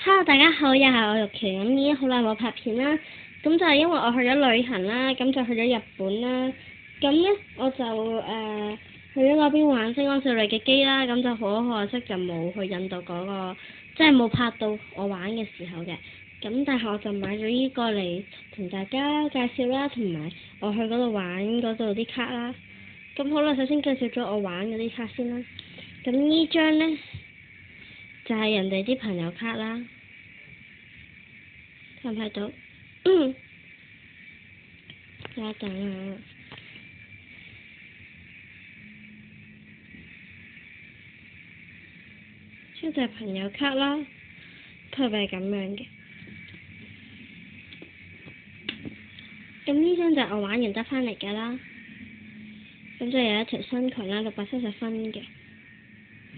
Hello，大家好，又係我玉琪。咁已經好耐冇拍片啦，咁就係因為我去咗旅行啦，咁就去咗日本啦。咁咧我就去咗嗰邊玩星光少女嘅機啦，咁就好可惜就冇去印度嗰個，即係冇拍到我玩嘅時候嘅。咁但係我就買咗呢個嚟同大家介紹啦，同埋我去嗰度玩嗰度啲卡啦。咁好啦，首先介紹咗我玩嗰啲卡先啦。咁呢張咧就係人哋啲朋友卡啦。睇唔睇到？等等啊！呢就係朋友卡啦，佢係咁樣嘅。咁呢張就係我玩完得返嚟㗎啦。咁就有一條新裙啦，670分嘅，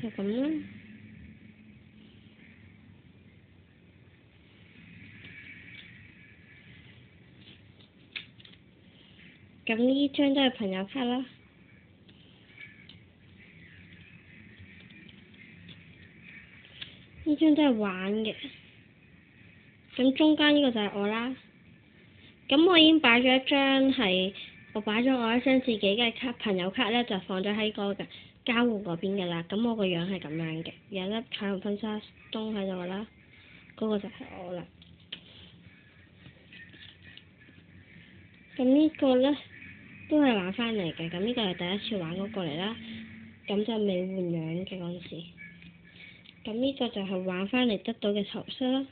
就咁啦。咁呢張都係朋友卡啦。呢張都係玩嘅。咁中間呢個就係我啦。咁我已經擺咗一張我擺咗我一張自己嘅卡，朋友卡咧就放咗喺個嘅交互嗰邊嘅啦。咁我個樣係咁樣嘅，有粒彩虹婚紗東喺度啦，嗰個就係我啦。咁呢個咧都係玩返嚟嘅，咁呢個係第一次玩嗰個嚟啦。咁就未換樣嘅嗰陣時。咁呢個就係玩返嚟得到嘅頭飾啦。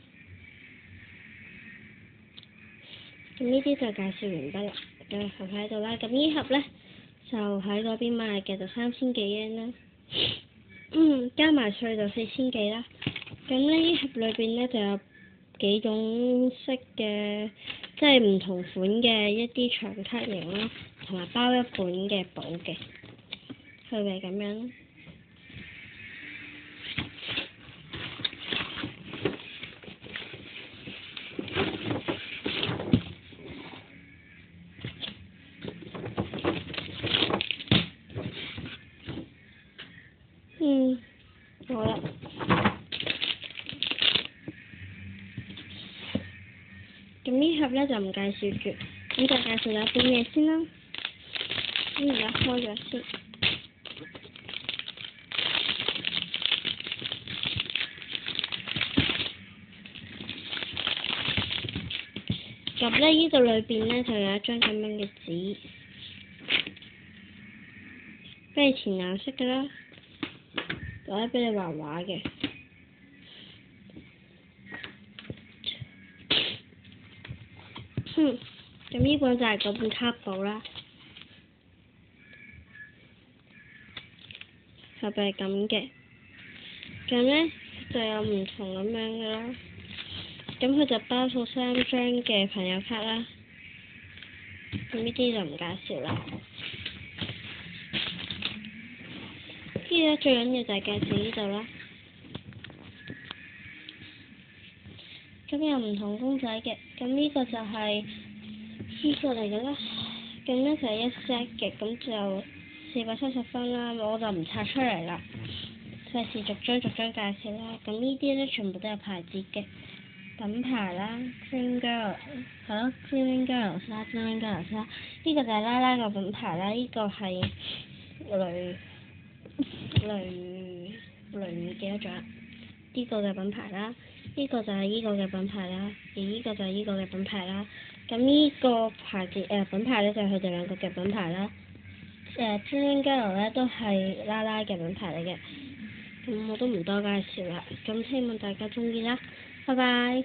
咁呢啲就介紹完畢啦，咁放喺度啦。咁呢盒咧就喺嗰邊買嘅，就3000幾yen啦。加埋稅就4000幾啦。咁呢盒裏邊咧就有幾種色嘅，即係唔同款嘅一啲長卡型啦，同埋包一本嘅簿嘅，係咪咁樣？好啦。咁呢盒咧就唔介紹住，咁就介紹有本嘢先啦。而家開咗先。咁咧呢度裏邊咧就有一張咁樣嘅紙，俾你填顏色㗎啦，或者俾你畫畫嘅。咁呢本就係嗰本卡簿啦，係咪咁嘅？咁咧就有唔同咁樣嘅啦。咁佢就包括3張嘅朋友卡啦。咁呢啲就唔介紹啦。呢啲最緊要就係介紹呢度啦。咁有唔同公仔嘅，咁呢個就係呢個嚟嘅啦。咁咧就係一 set 嘅，咁就470分啦。我就唔拆出嚟啦，費事逐張介紹啦。咁呢啲咧全部都有牌子嘅。品牌啦 ，Dream Girl 係咯 ，Dream Girls 啦 ，Dream Girls 啦，呢個就係啦啦個品牌啦，呢個係雷唔記得咗啦，呢個嘅品牌啦，呢個就係呢個嘅品牌啦，而呢個就係呢個嘅品牌啦。咁呢個牌子品牌咧就係佢哋兩個嘅品牌啦。Dream Girl 咧都係啦啦嘅品牌嚟嘅，咁我都唔多介紹啦。咁希望大家鍾意啦，拜拜。